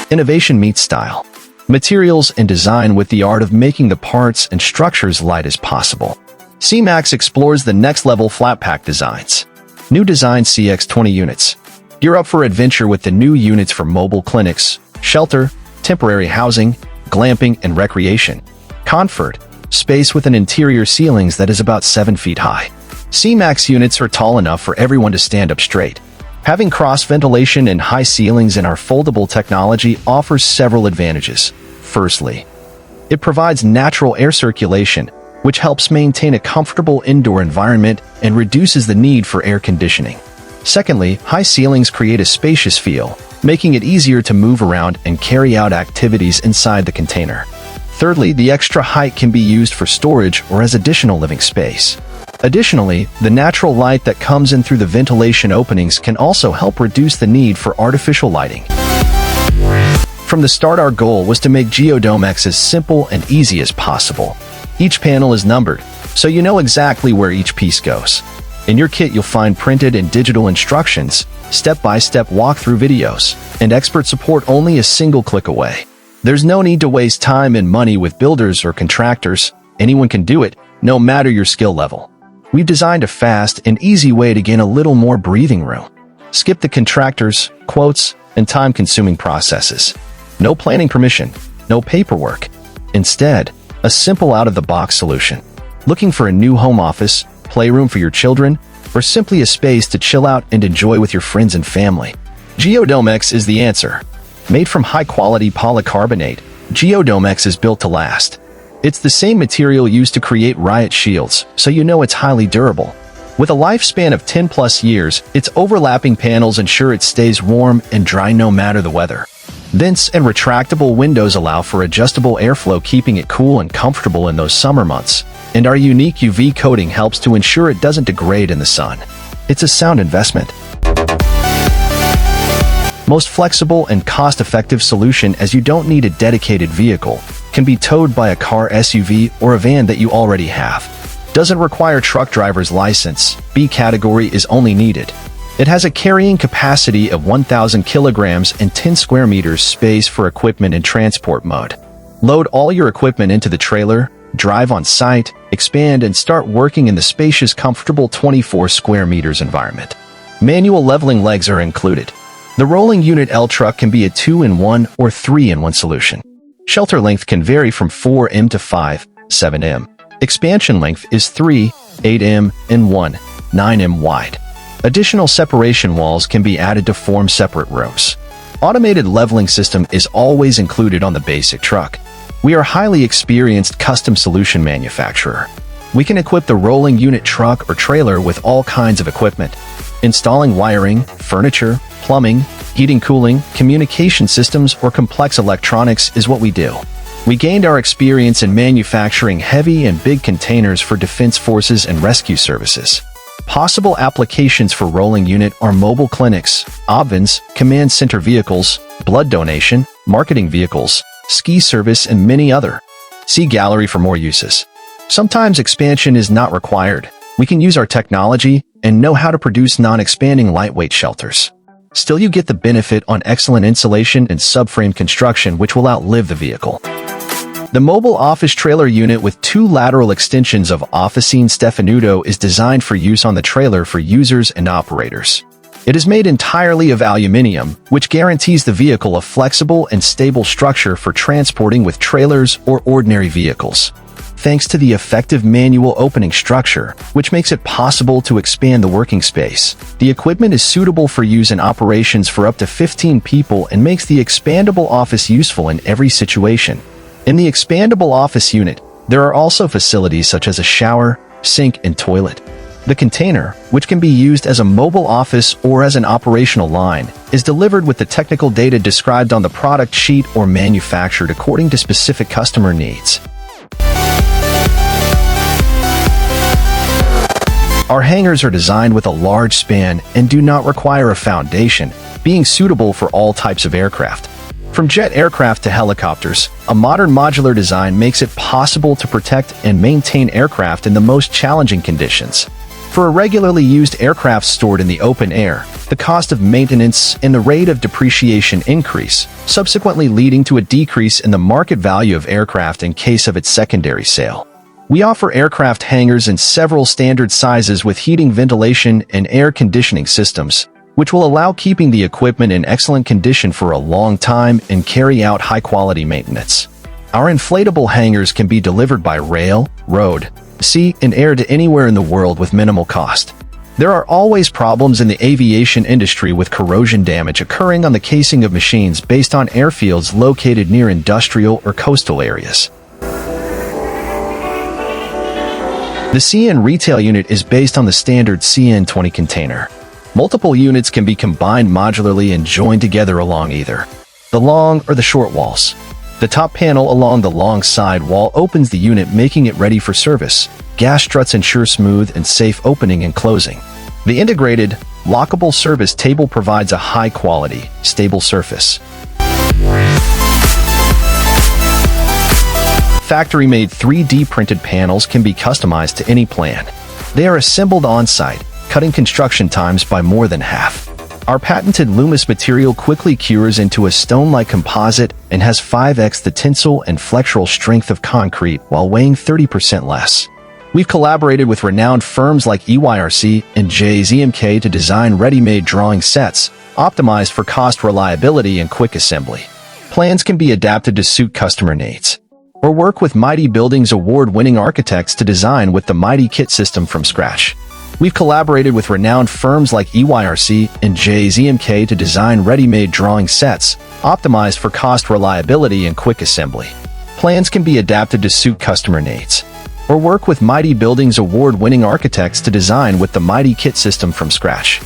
Innovation meets style. Materials and design with the art of making the parts and structures light as possible. Cmax explores the next-level flat-pack designs. New design CX20 units. Gear up for adventure with the new units for mobile clinics, shelter, temporary housing, glamping, and recreation. Comfort. Space with an interior ceilings that is about 7 feet high. Cmax units are tall enough for everyone to stand up straight. Having cross-ventilation and high ceilings in our foldable technology offers several advantages. Firstly, it provides natural air circulation, which helps maintain a comfortable indoor environment and reduces the need for air conditioning. Secondly, high ceilings create a spacious feel, making it easier to move around and carry out activities inside the container. Thirdly, the extra height can be used for storage or as additional living space. Additionally, the natural light that comes in through the ventilation openings can also help reduce the need for artificial lighting. From the start, our goal was to make GeoDomeX as simple and easy as possible. Each panel is numbered, so you know exactly where each piece goes. In your kit, you'll find printed and digital instructions, step-by-step walkthrough videos, and expert support only a single click away. There's no need to waste time and money with builders or contractors. Anyone can do it, no matter your skill level. We've designed a fast and easy way to gain a little more breathing room. Skip the contractors, quotes, and time-consuming processes. No planning permission, no paperwork. Instead, a simple out-of-the-box solution. Looking for a new home office, playroom for your children, or simply a space to chill out and enjoy with your friends and family? GeoDomeX is the answer. Made from high-quality polycarbonate, GeoDomeX is built to last. It's the same material used to create riot shields, so you know it's highly durable. With a lifespan of 10+ years, its overlapping panels ensure it stays warm and dry no matter the weather. Vents and retractable windows allow for adjustable airflow, keeping it cool and comfortable in those summer months. And our unique UV coating helps to ensure it doesn't degrade in the sun. It's a sound investment. Most flexible and cost-effective solution, as you don't need a dedicated vehicle, can be towed by a car, SUV, or a van that you already have. Doesn't require truck driver's license. B category is only needed. It has a carrying capacity of 1,000 kilograms and 10 square meters space for equipment in transport mode. Load all your equipment into the trailer, drive on site, expand, and start working in the spacious, comfortable 24 square meters environment. Manual leveling legs are included. The rolling unit L truck can be a 2-in-1 or 3-in-1 solution. Shelter length can vary from 4 m to 5-7 m. Expansion length is 3-8 m and 1-9 m wide. Additional separation walls can be added to form separate rooms. Automated leveling system is always included on the basic truck. We are a highly experienced custom solution manufacturer. We can equip the rolling unit truck or trailer with all kinds of equipment. Installing wiring, furniture, plumbing, heating, cooling, communication systems, or complex electronics is what we do. We gained our experience in manufacturing heavy and big containers for defense forces and rescue services. Possible applications for rolling unit are mobile clinics, OBVANs, command center vehicles, blood donation, marketing vehicles, ski service, and many other. See gallery for more uses. Sometimes expansion is not required. We can use our technology and know how to produce non-expanding lightweight shelters. Still, you get the benefit on excellent insulation and subframe construction, which will outlive the vehicle. The mobile office trailer unit with 2 lateral extensions of Officine Stefanudo is designed for use on the trailer for users and operators. It is made entirely of aluminum, which guarantees the vehicle a flexible and stable structure for transporting with trailers or ordinary vehicles. Thanks to the effective manual opening structure, which makes it possible to expand the working space, the equipment is suitable for use in operations for up to 15 people and makes the expandable office useful in every situation. In the expandable office unit, there are also facilities such as a shower, sink, and toilet. The container, which can be used as a mobile office or as an operational line, is delivered with the technical data described on the product sheet or manufactured according to specific customer needs. Our hangars are designed with a large span and do not require a foundation, being suitable for all types of aircraft. From jet aircraft to helicopters, a modern modular design makes it possible to protect and maintain aircraft in the most challenging conditions. For irregularly used aircraft stored in the open air, the cost of maintenance and the rate of depreciation increase, subsequently leading to a decrease in the market value of aircraft in case of its secondary sale. We offer aircraft hangars in several standard sizes with heating, ventilation, and air conditioning systems, which will allow keeping the equipment in excellent condition for a long time and carry out high-quality maintenance. Our inflatable hangars can be delivered by rail, road, sea, and air to anywhere in the world with minimal cost. There are always problems in the aviation industry with corrosion damage occurring on the casing of machines based on airfields located near industrial or coastal areas. The CN retail unit is based on the standard CN20 container. Multiple units can be combined modularly and joined together along either the long or the short walls. The top panel along the long side wall opens the unit, making it ready for service. Gas struts ensure smooth and safe opening and closing. The integrated, lockable service table provides a high-quality, stable surface. Factory-made 3D printed panels can be customized to any plan. They are assembled on-site, cutting construction times by more than half. Our patented Lumis material quickly cures into a stone-like composite and has 5x the tensile and flexural strength of concrete while weighing 30% less. We've collaborated with renowned firms like EYRC and JZMK to design ready-made drawing sets, optimized for cost, reliability, and quick assembly. Plans can be adapted to suit customer needs. Or work with Mighty Buildings award-winning architects to design with the Mighty Kit system from scratch. We've collaborated with renowned firms like EYRC and JZMK to design ready-made drawing sets, optimized for cost, reliability, and quick assembly. Plans can be adapted to suit customer needs. Or work with Mighty Buildings award-winning architects to design with the Mighty Kit system from scratch.